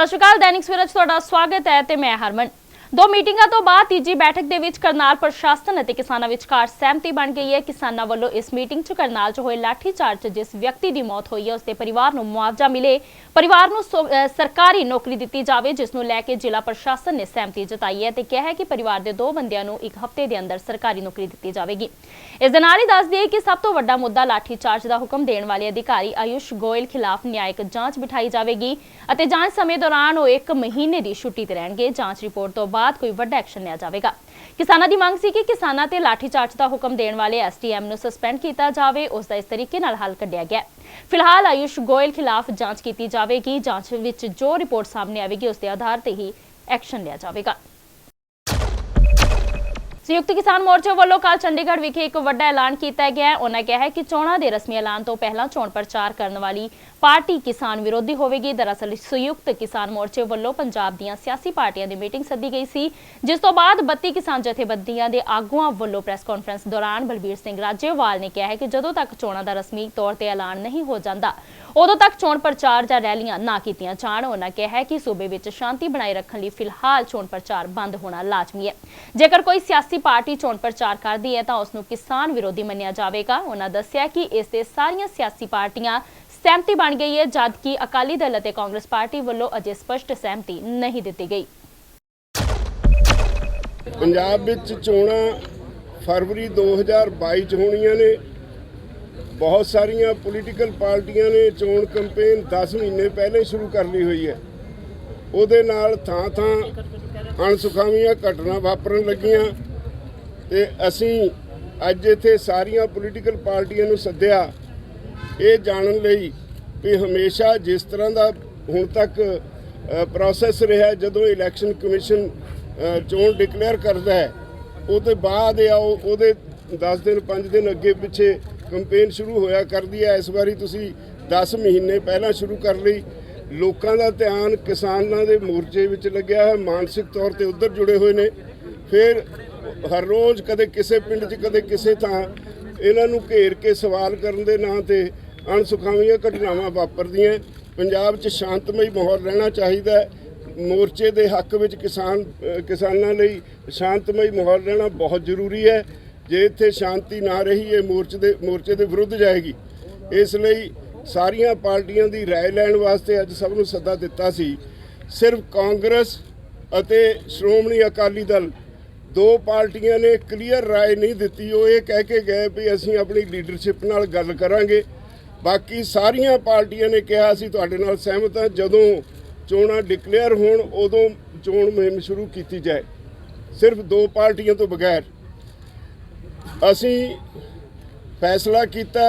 ਸਤਿ ਸ਼੍ਰੀ ਅਕਾਲ। दैनिक सवेरा ਤੁਹਾਡਾ ਸਵਾਗਤ ਹੈ ਤੇ ਮੈਂ ਹਰਮਨ। दो मीटिंगां तो बाद तीजी बैठक दे विच करनाल प्रशासन अते किसानां विचकार सहमति बन गई है। किसानां वल्लों इस मीटिंग च करनाल च होए लाठी चार्ज च जिस व्यक्ति की मौत हुई है उसके परिवार नूं मुआवजा मिले, परिवार नूं सरकारी नौकरी दित्ती जावे, जिस नूं लैके जिला प्रशासन ने सहमति जताई है ते कहा है कि परिवार के 2 बंदियां नूं 1 हफ्ते के अंदर सरकारी नौकरी दित्ती जावेगी। इस दे नाल ही दस दईए कि सब तो वड्डा मुद्दा लाठी चार्ज का हुक्म देने वाले अधिकारी आयुष गोयल खिलाफ न्यायिक जांच बिठाई जावेगी अते जांच समय दौरान वो 1 महीने की छुट्टी ते रहणगे। जांच रिपोर्ट तो बाद कोई वड्डा एक्शन लिया जाएगा। किसानां दी मंग सी कि किसानां ते लाठी चार्ज का हुक्म देने वाले SDM नूं सस्पेंड किया जाए, उसका इस तरीके नाल हल कढ़िया गया। फिलहाल आयुष गोयल खिलाफ जांच की जाएगी। जांच विच जो रिपोर्ट सामने आएगी उसके आधार पर ही एक्शन लिया जाएगा। संयुक्त किसान मोर्चे वालों कल चंडीगढ़ विखे एक वड्डा ऐलान किया गया है। उन्होंने कहा है कि चोणां दे रस्मी ऐलान तो पहला चोण प्रचार करने वाली पार्टी किसान विरोधी होगी। दरअसल संयुक्त किसान मोर्चे वालों पंजाब दीआं सियासी पार्टियां दी मीटिंग सद्दी गई सी, जिस तो बाद 32 किसान जथेबंदियां दे आगुआं वालों प्रेस कॉन्फ्रेंस दौरान बलबीर सिंह राजेवाल ने कहा है कि जदों तक चोणां दा रस्मी तौर पर ऐलान नहीं हो जाता उदों तक चोण प्रचार जां रैलियां ना कीतियां जाण। उन्होंने कहा है कि सूबे विच शांति बनाए रखने लई फिलहाल चोण प्रचार बंद होना लाजमी है। जेकर कोई सियासी पार्टी चोण प्रचार करती है तो उसनूं किसान विरोधी मन्निया जाएगा। उन्होंने दस्सिया कि इस दे सारियां सियासी पार्टियां सहमति बन गई है, जबकि अकाली दल और कांग्रेस पार्टी वालों अजे स्पष्ट सहमति नहीं दी गई। पंजाब विच चोणां फरवरी 2022 च होणीआं ने। बहुत सारिया पोलीटिकल पार्टियां ने चोण कंपेन 10 महीने पहले शुरू कर ली हुई है। उहदे नाल थां थां अणसुखावीआं घटना वापरन लगियां ते असीं अज इत्थे सारिया पोलीटिकल पार्टियां नूं सद्दिया ये जानन लई भी हमेशा जिस तरह का हुण तक प्रोसैस रहा, जदों इलैक्शन कमिशन चोण डिकलेयर करता है उसके बाद या उहदे 10 दिन 5 दिन अगे पिछे कंपेन शुरू होया करदी है। इस बारी तुसी 10 महीने पहला शुरू कर ली। लोगों का ध्यान किसानों के मोर्चे विच लग्या है, मानसिक तौर पर उधर जुड़े हुए ने। फिर हर रोज़ कदे किसी पिंड च कदे किसी थां इन्हां नूं घेर के सवाल करन दे नां ते अणसुखावीआं घटनावां वापरदियां। पंजाब च शांतमई माहौल रहना चाहिए। मोर्चे के हक विच किसानां लई शांतमई माहौल रहना बहुत जरूरी है। जे इत्थे शांति ना रही ये मोर्चे के विरुद्ध जाएगी। इसलिए सारिया पार्टियां की राय लैण वास्ते अज सब नूं सद्दा दिता सी। सिर्फ कांग्रेस अते श्रोमणी अकाली दल 2 पार्टियां ने क्लीयर राय नहीं दी। वो ये कह के गए भी असीं अपनी लीडरशिप नाल गल करांगे। बाकी सारिया पार्टियां ने कहा असीं तुहाडे नाल सहमत हां, जदों चोणां डिकलेयर होण उदों चोण मुहिम शुरू की जाए। सिर्फ 2 पार्टियां तो बगैर असीं फैसला किया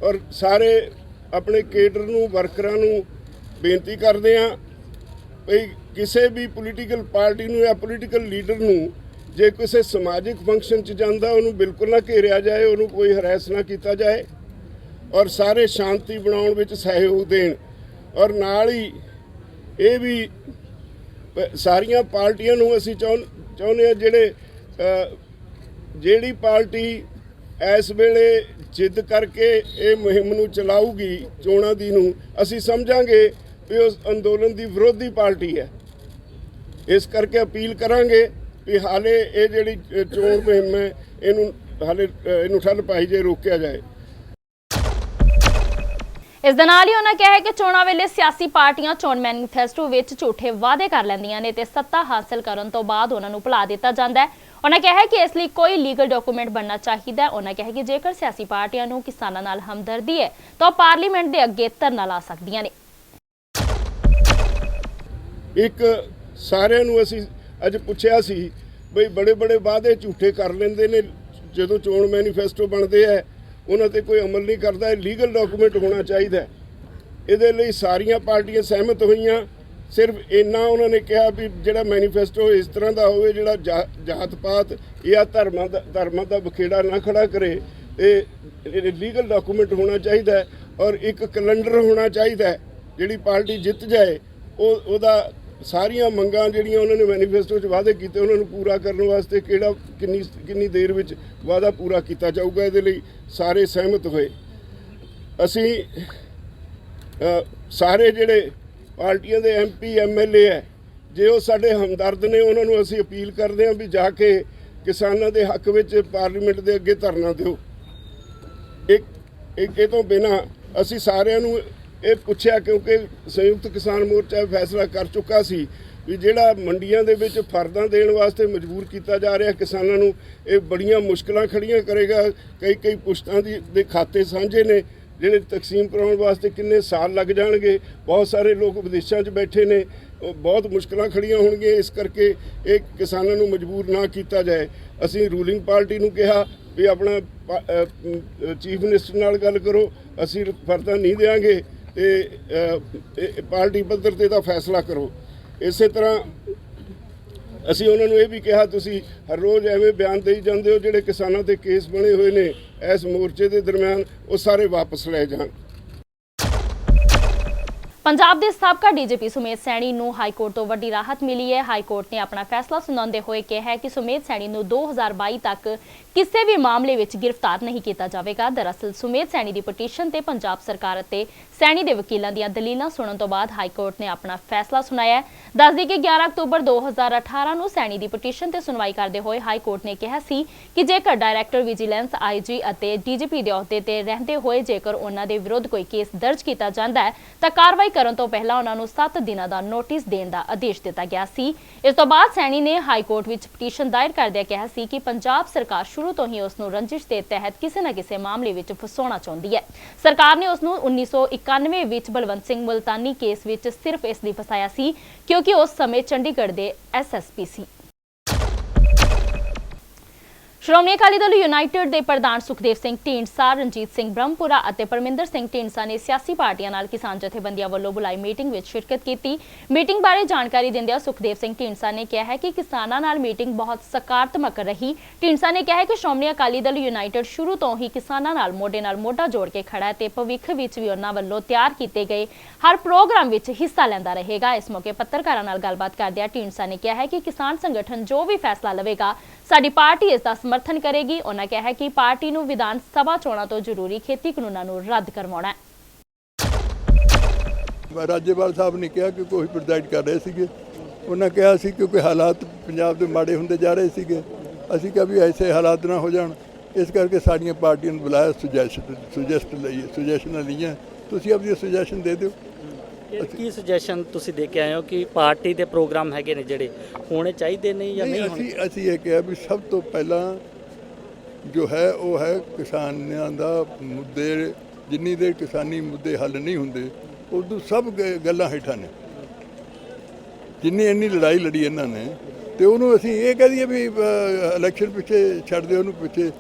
और सारे अपने केडर नूं वर्करां नूं बेनती करदे हां भी किसी भी पोलीटिकल पार्टी नूं या पोलीटिकल लीडर नूं जे किसी समाजिक फंक्शन च जांदा उन्होंने बिल्कुल ना घेरिया जाए, उन्होंने कोई हरैस ना किया जाए और सारे शांति बनाउण विच सहयोग देण। और नाल ही ये भी सारिया पार्टियां नूं असीं चाहुंदे हां जिहड़ी पार्टी इस वेले जिद करके ये मुहिम नूं चलाऊगी चोणां दी नूं असीं समझांगे भी उस अंदोलन की विरोधी पार्टी है। इस करके अपील करांगे भी हाले ये जिहड़ी चोण मुहिम है इनूं हाले इनूं ठल पाई जे रोकिया जाए। इस दे नाल ही उन्होंने कहा है कि चोणां वेले सियासी पार्टियां चोण मैनीफेस्टो विच झूठे वादे कर लैंदियां ने ते सत्ता हासिल करन तो बाद उन्हां नूं भुला दिता जांदा है। उन्होंने कहा है कि इसलिए कोई लीगल डॉक्यूमेंट बनना चाहिए। उन्होंने कहा कि जेकर सियासी पार्टियां नूं किसानां नाल हमदर्दी है तो पार्लीमेंट के अगे धरना ला सकदियां ने। एक सारिਆਂ ਨੂੰ ਅਸੀਂ ਅੱਜ ਪੁੱਛਿਆ ਸੀ ਬਈ बड़े बड़े वादे झूठे कर लेंदे ने, ਜਦੋਂ ਚੋਣ मैनीफेस्टो बनते हैं उन्हां ते कोई अमल नहीं करता। लीगल डॉक्यूमेंट होना चाहिए। ਇਹਦੇ ਲਈ ਸਾਰੀਆਂ ਪਾਰਟੀਆਂ सहमत ਹੋਈਆਂ। सिर्फ इन्ना उन्होंने कहा भी जिहड़ा मैनीफेस्टो इस तरह का होवे जिहड़ा जात पात या धर्मां दा बखेड़ा ना खड़ा करे। लीगल डॉक्यूमेंट होना चाहिए और एक कैलेंडर होना चाहिए। जिहड़ी पार्टी जित जाए उहदा सारिया मंगां जिहड़ियां उन्होंने मैनीफेस्टो च वादे कीते उन्होंने पूरा करने वास्ते किन्नी देर विच वादा पूरा किया जाऊगा। इहदे लई सारे सहमत होए। असीं सारे जिहड़े ਪਾਰਟੀਆਂ ਦੇ MP MLA ਹੈ, ਜੇ ਉਹ ਸਾਡੇ ਹਮਦਰਦ ਨੇ ਉਹਨਾਂ ਨੂੰ ਅਸੀਂ ਅਪੀਲ ਕਰਦੇ ਹਾਂ ਵੀ ਜਾ ਕੇ ਕਿਸਾਨਾਂ ਦੇ ਹੱਕ ਵਿੱਚ ਪਾਰਲੀਮੈਂਟ ਦੇ ਅੱਗੇ ਧਰਨਾ ਦਿਓ। ਇਹ ਤੋਂ ਬਿਨਾਂ ਅਸੀਂ ਸਾਰਿਆਂ ਨੂੰ ਇਹ ਪੁੱਛਿਆ, ਕਿਉਂਕਿ ਸੰਯੁਕਤ ਕਿਸਾਨ ਮੋਰਚਾ ਫੈਸਲਾ ਕਰ ਚੁੱਕਾ ਸੀ ਵੀ ਜਿਹੜਾ ਮੰਡੀਆਂ ਦੇ ਵਿੱਚ ਫਰਦਾਂ ਦੇਣ ਵਾਸਤੇ ਮਜਬੂਰ ਕੀਤਾ ਜਾ ਰਿਹਾ ਕਿਸਾਨਾਂ ਨੂੰ, ਇਹ ਬੜੀਆਂ ਮੁਸ਼ਕਲਾਂ ਖੜੀਆਂ ਕਰੇਗਾ। ਕਈ ਪੁਸ਼ਤਾਂ ਦੇ ਖਾਤੇ ਸਾਂਝੇ ਨੇ ਜਿਹੜੇ ਤਕਸੀਮ ਕਰਾਉਣ ਵਾਸਤੇ ਕਿੰਨੇ ਸਾਲ ਲੱਗ ਜਾਣਗੇ। ਬਹੁਤ ਸਾਰੇ ਲੋਕ ਵਿਦੇਸ਼ਾਂ 'ਚ ਬੈਠੇ ਨੇ, ਬਹੁਤ ਮੁਸ਼ਕਲਾਂ ਖੜੀਆਂ ਹੋਣਗੀਆਂ। ਇਸ ਕਰਕੇ ਇਹ ਕਿਸਾਨਾਂ ਨੂੰ ਮਜਬੂਰ ਨਾ ਕੀਤਾ ਜਾਏ। ਅਸੀਂ ਰੂਲਿੰਗ ਪਾਰਟੀ ਨੂੰ ਕਿਹਾ ਵੀ ਆਪਣਾ ਚੀਫ ਮਿਨਿਸਟਰ ਨਾਲ ਗੱਲ ਕਰੋ, ਅਸੀਂ ਫਰਦਾਂ ਨਹੀਂ ਦੇਵਾਂਗੇ ਤੇ ਪਾਰਟੀ ਪੱਧਰ ਤੇ ਦਾ ਫੈਸਲਾ ਕਰੋ। ਇਸੇ ਤਰ੍ਹਾਂ ਅਸੀਂ ਉਹਨਾਂ ਨੂੰ ਇਹ ਵੀ ਕਿਹਾ ਤੁਸੀਂ ਹਰ ਰੋਜ਼ ਐਵੇਂ ਬਿਆਨ ਦੇਈ ਜਾਂਦੇ ਹੋ, ਜਿਹੜੇ ਕਿਸਾਨਾਂ ਤੇ ਕੇਸ ਬਣੇ ਹੋਏ ਨੇ ਇਸ ਮੋਰਚੇ ਦੇ ਦਰਮਿਆਨ ਉਹ ਸਾਰੇ ਵਾਪਸ ਲਏ ਜਾਣ। ਪੰਜਾਬ ਦੇ ਸਾਬਕਾ ਡੀਜੀਪੀ ਸੁਮੇਧ ਸੈਣੀ ਨੂੰ ਹਾਈ ਕੋਰਟ ਤੋਂ ਵੱਡੀ ਰਾਹਤ ਮਿਲੀ ਹੈ। ਹਾਈ ਕੋਰਟ ਨੇ ਆਪਣਾ ਫੈਸਲਾ ਸੁਣਾਉਂਦੇ ਹੋਏ ਕਿਹਾ ਹੈ ਕਿ ਸੁਮੇਧ ਸੈਣੀ ਨੂੰ 2022 ਤੱਕ ਕਿਸੇ ਵੀ ਮਾਮਲੇ ਵਿੱਚ ਗ੍ਰਿਫਤਾਰ ਨਹੀਂ ਕੀਤਾ ਜਾਵੇਗਾ। ਦਰਅਸਲ ਸੁਮੇਧ ਸੈਣੀ ਦੀ ਪਟੀਸ਼ਨ ਤੇ ਪੰਜਾਬ ਸਰਕਾਰ ਅਤੇ ਸੈਣੀ ਦੇ ਵਕੀਲਾਂ ਦੀਆਂ ਦਲੀਲਾਂ ਸੁਣਨ ਤੋਂ ਬਾਅਦ ਹਾਈ ਕੋਰਟ ਨੇ ਆਪਣਾ ਫੈਸਲਾ ਸੁਣਾਇਆ ਹੈ। ਦੱਸਦੀ ਕਿ 11 ਅਕਤੂਬਰ 2018 ਨੂੰ ਸੈਣੀ ਦੀ ਪਟੀਸ਼ਨ ਤੇ ਸੁਣਵਾਈ ਕਰਦੇ ਹੋਏ ਹਾਈ ਕੋਰਟ ਨੇ ਕਿਹਾ ਸੀ ਕਿ ਜੇਕਰ ਡਾਇਰੈਕਟਰ ਵਿਜੀਲੈਂਸ IG ਅਤੇ DGP ਦੇ ਅਹੁਦੇ ਤੇ ਰਹਿੰਦੇ ਹੋਏ ਜੇਕਰ ਉਹਨਾਂ ਦੇ ਵਿਰੁੱਧ ਕੋਈ ਕੇਸ ਦਰਜ ਕੀਤਾ ਜਾਂਦਾ ਹੈ ਤਾਂ ਕਾਰਵਾਈ ਕਰਨ ਤੋਂ ਪਹਿਲਾਂ ਉਹਨਾਂ ਨੂੰ 7 ਦਿਨਾਂ ਦਾ ਨੋਟਿਸ ਦੇਣ ਦਾ ਆਦੇਸ਼ ਦਿੱਤਾ ਗਿਆ ਸੀ। ਇਸ ਤੋਂ ਬਾਅਦ ਸੈਣੀ ਨੇ ਹਾਈ ਕੋਰਟ ਵਿੱਚ ਪਟੀਸ਼ਨ ਦਾਇਰ ਕਰਦਿਆਂ ਕਿਹਾ ਸੀ ਕਿ ਪੰਜਾਬ ਸਰਕਾਰ ਸ਼ੁਰੂ ਤੋਂ ਹੀ ਉਸ ਨੂੰ ਰੰਜਿਸ਼ ਦੇ ਤਹਿਤ ਕਿਸੇ ਨਾ ਕਿਸੇ ਮਾਮਲੇ ਵਿੱਚ ਫਸਾਉਣਾ ਚਾਹੁੰਦੀ ਹੈ। ਸਰਕਾਰ ਨੇ ਉਸ ਨੂੰ 1991 ਵਿੱਚ ਬਲਵੰਤ ਸਿੰਘ ਮੁਲਤਾਨੀ ਕੇਸ ਵਿੱਚ ਸਿਰਫ ਇਸ ਲਈ ਫਸਾਇਆ ਸੀ ਕਿਉਂਕਿ ਉਸ ਸਮੇਂ ਚੰਡੀਗੜ੍ਹ ਦੇ SSP ਸੀ। ਸ਼੍ਰੋਮਣੀ ਅਕਾਲੀ ਦਲ ਯੂਨਾਈਟਿਡ ਦੇ ਪ੍ਰਧਾਨ ਸੁਖਦੇਵ ਸਿੰਘ ਢੀਂਡਸਾ, ਰਣਜੀਤ ਸਿੰਘ ਬ੍ਰਹਮਪੁਰਾ ਅਤੇ ਪਰਮਿੰਦਰ ਸਿੰਘ ਢੀਂਡਸਾ ਨੇ ਸਿਆਸੀ ਪਾਰਟੀਆਂ ਨਾਲ ਕਿਸਾਨ ਜਥੇਬੰਦੀਆਂ ਵੱਲੋਂ ਬੁਲਾਈ ਮੀਟਿੰਗ ਵਿੱਚ ਸ਼ਿਰਕਤ ਕੀਤੀ। ਮੀਟਿੰਗ ਬਾਰੇ ਜਾਣਕਾਰੀ ਦਿੰਦਿਆਂ ਸੁਖਦੇਵ ਸਿੰਘ ਢੀਂਡਸਾ ਨੇ ਕਿਹਾ ਹੈ ਕਿ ਕਿਸਾਨਾਂ ਨਾਲ ਮੀਟਿੰਗ ਬਹੁਤ ਸਕਾਰਾਤਮਕ ਰਹੀ। ਢੀਂਡਸਾ ਨੇ ਕਿਹਾ ਹੈ ਕਿ ਸ਼੍ਰੋਮਣੀ ਅਕਾਲੀ ਦਲ ਯੂਨਾਈਟਿਡ ਸ਼ੁਰੂ ਤੋਂ ਹੀ ਕਿਸਾਨਾਂ ਨਾਲ ਮੋਢੇ ਨਾਲ ਮੋਢਾ ਜੋੜ ਕੇ ਖੜਾ ਹੈ ਤੇ ਭਵਿੱਖ ਵਿੱਚ ਵੀ ਉਹਨਾਂ ਵੱਲੋਂ ਤਿਆਰ ਕੀਤੇ ਗਏ ਹਰ ਪ੍ਰੋਗਰਾਮ ਵਿੱਚ ਹਿੱਸਾ ਲੈਂਦਾ ਰਹੇਗਾ। ਇਸ ਮੌਕੇ ਪੱਤਰਕਾਰਾਂ ਨਾਲ ਗੱਲਬਾਤ ਕਰਦਿਆਂ ਢੀਂਡਸਾ ਨੇ ਕਿਹਾ ਹੈ ਕਿ ਕਿਸਾਨ ਸੰਗਠਨ ਜੋ ਵੀ ਫੈਸਲਾ ਲਵੇਗਾ ਸਾਡੀ ਪਾਰਟੀ ਇਸ ਦਾ ਸਮਰਥਨ ਕਰੇਗੀ। ਉਹਨਾਂ ਕਿਹਾ ਹੈ ਕਿ ਪਾਰਟੀ ਨੂੰ ਵਿਧਾਨ ਸਭਾ ਚੋਣਾਂ ਤੋਂ ਜ਼ਰੂਰੀ ਖੇਤੀ ਕਾਨੂੰਨਾਂ ਨੂੰ ਰੱਦ ਕਰਵਾਉਣਾ ਹੈ। ਰਾਜੇਵਾਲ ਸਾਹਿਬ ਨੇ ਕਿਹਾ ਕਿ ਕੋਈ ਪ੍ਰੋਜੈਕਟ ਕਰ ਰਹੇ ਸੀਗੇ, ਉਹਨਾਂ ਕਿਹਾ ਸੀ ਕਿਉਂਕਿ ਹਾਲਾਤ ਪੰਜਾਬ ਦੇ ਮਾੜੇ ਹੁੰਦੇ ਜਾ ਰਹੇ ਸੀਗੇ, ਅਸੀਂ ਕਿਹਾ ਵੀ ਐਸੇ ਹਾਲਾਤ ਨਾ ਹੋ ਜਾਣ, ਇਸ ਕਰਕੇ ਸਾਡੀਆਂ ਪਾਰਟੀਆਂ ਨੂੰ ਬੁਲਾਇਆ, ਸੁਜੈਸ਼ਨਾਂ ਲਈਆਂ, ਤੁਸੀਂ ਆਪਣੀ ਸੁਜੈਸ਼ਨ ਦੇ ਦਿਓ। ਕੀ ਸੁਜੈਸ਼ਨ ਤੁਸੀਂ ਦੇ ਕੇ ਆਏ ਹੋ ਕਿ ਪਾਰਟੀ ਦੇ ਪ੍ਰੋਗਰਾਮ ਹੈਗੇ ਨੇ ਜਿਹੜੇ ਹੋਣੇ ਚਾਹੀਦੇ ਨੇ ਜਾਂ ਨਹੀਂ ਹੋਣੇ? ਅਸੀਂ ਇਹ ਕਿਹਾ ਵੀ ਸਭ ਤੋਂ ਪਹਿਲਾਂ ਜੋ ਹੈ ਉਹ ਹੈ ਕਿਸਾਨਾਂ ਦਾ ਮੁੱਦੇ, ਜਿੰਨੀ ਦੇਰ ਕਿਸਾਨੀ ਮੁੱਦੇ ਹੱਲ ਨਹੀਂ ਹੁੰਦੇ ਉਦੋਂ ਸਭ ਗੱਲਾਂ ਹੇਠਾਂ ਨੇ। ਜਿੰਨੀ ਲੜਾਈ ਲੜੀ ਇਹਨਾਂ ਨੇ ਤੇ ਉਹਨੂੰ ਅਸੀਂ ਇਹ ਕਹਿ ਦਈਏ ਵੀ ਇਲੈਕਸ਼ਨ ਪਿੱਛੇ ਛੱਡ ਦਿਓ ਉਹਨੂੰ, ਪਿੱਛੇ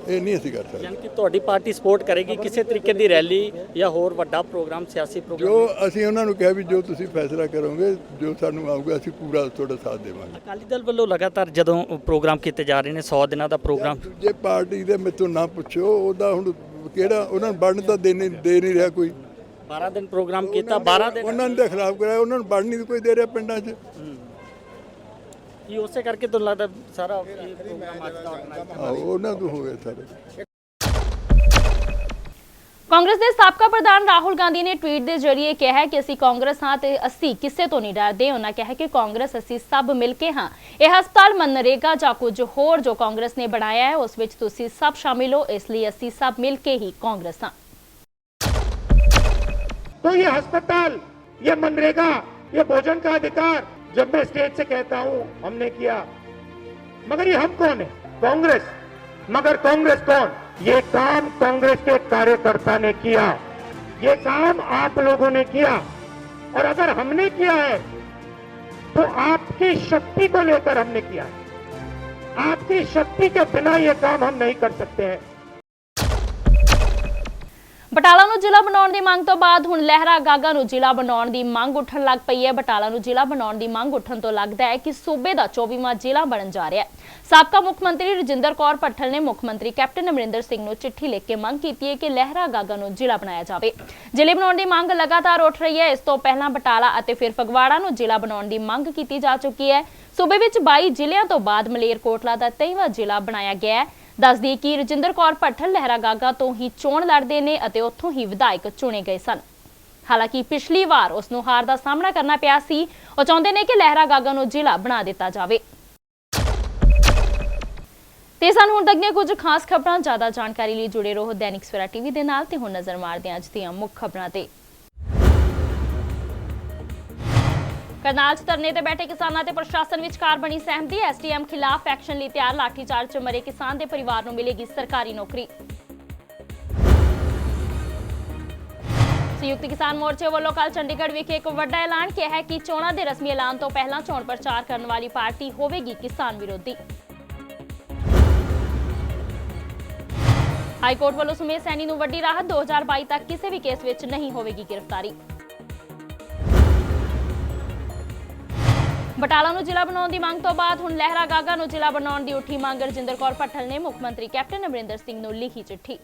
ਇਹ ਨਹੀਂ ਅਸੀਂ ਕਰ ਸਕਦੇ। ਯਾਨੀ ਕਿ ਤੁਹਾਡੀ ਪਾਰਟੀ ਸਪੋਰਟ ਕਰੇਗੀ ਕਿਸੇ ਤਰੀਕੇ ਦੀ ਰੈਲੀ ਜਾਂ ਹੋਰ ਵੱਡਾ ਪ੍ਰੋਗਰਾਮ, ਸਿਆਸੀ ਪ੍ਰੋਗਰਾਮ? ਜੋ ਅਸੀਂ ਉਹਨਾਂ ਨੂੰ ਕਿਹਾ ਵੀ ਜੋ ਤੁਸੀਂ ਫੈਸਲਾ ਕਰੋਗੇ, ਜੋ ਸਾਨੂੰ ਆਊਗਾ, ਅਸੀਂ ਪੂਰਾ ਤੁਹਾਡਾ ਸਾਥ ਦੇਵਾਂਗੇ। ਅਕਾਲੀ ਦਲ ਵੱਲੋਂ ਲਗਾਤਾਰ ਜਦੋਂ ਪ੍ਰੋਗਰਾਮ ਕੀਤੇ ਜਾ ਰਹੇ ਨੇ 100 ਦਿਨਾਂ ਦਾ ਪ੍ਰੋਗਰਾਮ, ਜੇ ਪਾਰਟੀ ਦੇ ਮੈਥੋਂ ਨਾ ਪੁੱਛੋ ਉਹਦਾ ਹੁਣ ਕਿਹੜਾ ਉਹਨਾਂ ਨੂੰ ਬਣਨ ਤਾਂ ਦੇ ਨਹੀਂ ਰਿਹਾ ਕੋਈ। 12 ਦਿਨ ਪ੍ਰੋਗਰਾਮ ਕੀਤਾ, 12 ਦਿਨ ਉਹਨਾਂ ਨੇ ਖਿਲਾਫ ਕਰਾਇਆ, ਉਹਨਾਂ ਨੂੰ ਬਣਨ ਨਹੀਂ ਕੋਈ ਦੇ ਰਿਹਾ ਪਿੰਡਾਂ 'ਚ। ਇਹ ਉਸੇ ਕਰਕੇ ਤੁਹਾਨੂੰ ਲੱਗਦਾ ਸਾਰਾ ਇਹ ਪ੍ਰੋਗਰਾਮ ਅੱਜ ਦਾ ਆਰਗੇਨਾਈਜ਼ ਉਹਨਾਂ ਤੋਂ ਹੋ ਗਿਆ ਸਾਰੇ। ਕਾਂਗਰਸ ਦੇ ਸਾਬਕਾ ਪ੍ਰਧਾਨ ਰਾਹੁਲ ਗਾਂਧੀ ਨੇ ਟਵੀਟ ਦੇ ਜ਼ਰੀਏ ਕਿਹਾ ਕਿ ਅਸੀਂ ਕਾਂਗਰਸ ਹਾਂ ਤੇ ਅਸੀਂ ਕਿਸੇ ਤੋਂ ਨਹੀਂ ਡਰਦੇ। ਉਹਨਾਂ ਕਿਹਾ ਕਿ ਕਾਂਗਰਸ ਅਸੀਂ ਸਭ ਮਿਲ ਕੇ ਹਾਂ। ਇਹ ਹਸਪਤਾਲ, ਮਨਰੇਗਾ ਜਾਂ ਕੁਝ ਹੋਰ ਜੋ ਕਾਂਗਰਸ ਨੇ ਬਣਾਇਆ ਹੈ ਉਸ ਵਿੱਚ ਤੁਸੀਂ ਸਭ ਸ਼ਾਮਿਲ ਹੋ, ਇਸ ਲਈ ਅਸੀਂ ਸਭ ਮਿਲ ਕੇ ਹੀ ਕਾਂਗਰਸ ਹਾਂ। तो ये अस्पताल, ये मनरेगा, ये भोजन का अधिकार जब मैं स्टेज से कहता हूं हमने किया, मगर ये हम कौन है? कांग्रेस। मगर कांग्रेस कौन? ये काम कांग्रेस के कार्यकर्ता ने किया, ये काम आप लोगों ने किया। और अगर हमने किया है तो आपकी शक्ति को लेकर हमने किया है। आपकी शक्ति के बिना ये काम हम नहीं कर सकते हैं। ਬਟਾਲਾ ਨੂੰ ਜ਼ਿਲ੍ਹਾ ਬਣਾਉਣ ਦੀ ਮੰਗ ਤੋਂ ਬਾਅਦ ਹੁਣ ਲਹਿਰਾ ਗਾਗਾ ਨੂੰ ਜ਼ਿਲ੍ਹਾ ਬਣਾਉਣ ਦੀ ਮੰਗ ਉੱਠਣ ਲੱਗ ਪਈ ਹੈ। ਬਟਾਲਾ ਨੂੰ ਜ਼ਿਲ੍ਹਾ ਬਣਾਉਣ ਦੀ ਮੰਗ ਉੱਠਣ ਤੋਂ ਲੱਗਦਾ ਹੈ ਕਿ ਸੂਬੇ ਦਾ 24ਵਾਂ ਜ਼ਿਲ੍ਹਾ ਬਣਨ ਜਾ ਰਿਹਾ ਹੈ। ਸਾਬਕਾ ਮੁੱਖ ਮੰਤਰੀ ਰਜਿੰਦਰ ਕੌਰ ਭੱਠਲ ਨੇ ਮੁੱਖ ਮੰਤਰੀ ਕੈਪਟਨ ਅਮਰਿੰਦਰ ਸਿੰਘ ਨੂੰ ਚਿੱਠੀ ਲਿਖ ਕੇ ਮੰਗ ਕੀਤੀ ਹੈ ਕਿ ਲਹਿਰਾ ਗਾਗਾ ਨੂੰ ਜ਼ਿਲ੍ਹਾ ਬਣਾਇਆ ਜਾਵੇ। ਜ਼ਿਲ੍ਹੇ ਬਣਾਉਣ ਦੀ ਮੰਗ ਲਗਾਤਾਰ ਉੱਠ ਰਹੀ ਹੈ। ਇਸ ਤੋਂ ਪਹਿਲਾਂ ਬਟਾਲਾ ਅਤੇ ਫਿਰ ਫਗਵਾੜਾ ਨੂੰ ਜ਼ਿਲ੍ਹਾ ਬਣਾਉਣ ਦੀ ਮੰਗ ਕੀਤੀ ਜਾ ਚੁੱਕੀ ਹੈ। ਸੂਬੇ ਵਿੱਚ 22 ਜ਼ਿਲ੍ਹਿਆਂ ਤੋਂ ਬਾਅਦ ਮਲੇਰਕੋਟਲਾ ਦਾ 23ਵਾਂ ਜ਼ਿਲ੍ਹਾ ਬਣਾਇਆ ਗਿਆ ਹੈ। ਦੱਸਦੀ ਕਿ ਰਜਿੰਦਰ ਕੌਰ ਭੱਠਲ ਲਹਿਰਾ ਗਾਗਾ ਤੋਂ ਹੀ ਚੋਣ ਲੜਦੇ ਨੇ ਅਤੇ ਉੱਥੋਂ ਹੀ ਵਿਧਾਇਕ ਚੁਣੇ ਗਏ ਸਨ। ਹਾਲਾਂਕਿ ਪਿਛਲੀ ਵਾਰ ਉਸ ਨੂੰ ਹਾਰ ਦਾ ਸਾਹਮਣਾ ਕਰਨਾ ਪਿਆ ਸੀ। ਉਹ ਚਾਹੁੰਦੇ ਨੇ ਕਿ ਲਹਿਰਾਗਾਗਾ ਨੂੰ ਜ਼ਿਲ੍ਹਾ ਬਣਾ ਦਿੱਤਾ ਜਾਵੇ। ਤੇ ਸਾਨੂੰ ਹੁਣ ਤੱਕ ਦੀਆਂ ਕੁਝ ਖਾਸ ਖਬਰਾਂ। ਜ਼ਿਆਦਾ ਜਾਣਕਾਰੀ ਲਈ ਜੁੜੇ ਰਹੋ ਦੈਨਿਕ ਸਵੇਰਾ ਟੀਵੀ ਦੇ ਨਾਲ। ਤੇ ਹੁਣ ਨਜ਼ਰ ਮਾਰਦੇ ਹਾਂ ਅੱਜ ਦੀਆਂ ਮੁੱਖ ਖਬਰਾਂ ਤੇ। ਕਰਨਾਲ 'ਚ ਧਰਨੇ ਤੇ ਬੈਠੇ ਕਿਸਾਨਾਂ ਤੇ ਪ੍ਰਸ਼ਾਸਨ ਵਿਚਕਾਰ ਬਣੀ ਸਹਿਮਤੀ। ਐਸਡੀਐਮ ਖਿਲਾਫ ਐਕਸ਼ਨ ਲਈ ਤਿਆਰ। ਲਾਠੀਚਾਰਜ 'ਚ ਮਰੇ ਕਿਸਾਨ ਦੇ ਪਰਿਵਾਰ ਨੂੰ ਮਿਲੇਗੀ ਸਰਕਾਰੀ ਨੌਕਰੀ। ਸੰਯੁਕਤ ਕਿਸਾਨ ਮੋਰਚੇ ਵੱਲੋਂ ਕੱਲ੍ਹ ਚੰਡੀਗੜ੍ਹ ਵਿਖੇ ਇੱਕ ਵੱਡਾ ਐਲਾਨ ਕਿਹਾ ਹੈ ਕਿ ਚੋਣਾਂ ਦੇ ਰਸਮੀ ਐਲਾਨ ਤੋਂ ਪਹਿਲਾਂ ਚੋਣ ਪ੍ਰਚਾਰ ਕਰਨ ਵਾਲੀ ਪਾਰਟੀ ਹੋਵੇਗੀ ਕਿਸਾਨ ਵਿਰੋਧੀ। ਹਾਈ ਕੋਰਟ ਵੱਲੋਂ ਸੁਮੇਧ ਸੈਣੀ ਨੂੰ ਵੱਡੀ ਰਾਹਤ। 2022 ਤੱਕ ਕਿਸੇ ਵੀ ਕੇਸ ਵਿੱਚ ਨਹੀਂ ਹੋਵੇਗੀ ਗ੍ਰਿਫਤਾਰੀ। ਬਟਾਲਾ ਨੂੰ ਜ਼ਿਲ੍ਹਾ ਬਣਾਉਣ ਦੀ ਮੰਗ ਤੋਂ ਬਾਅਦ ਹੁਣ ਲਹਿਰਾਗਾਗਾ ਨੂੰ ਜ਼ਿਲ੍ਹਾ ਬਣਾਉਣ ਦੀ ਉੱਠੀ ਮੰਗ। ਰਜਿੰਦਰ ਕੌਰ ਭੱਠਲ ਨੇ ਮੁੱਖ ਮੰਤਰੀ ਕੈਪਟਨ ਅਮਰਿੰਦਰ ਸਿੰਘ ਨੂੰ ਲਿਖੀ ਚਿੱਠੀ।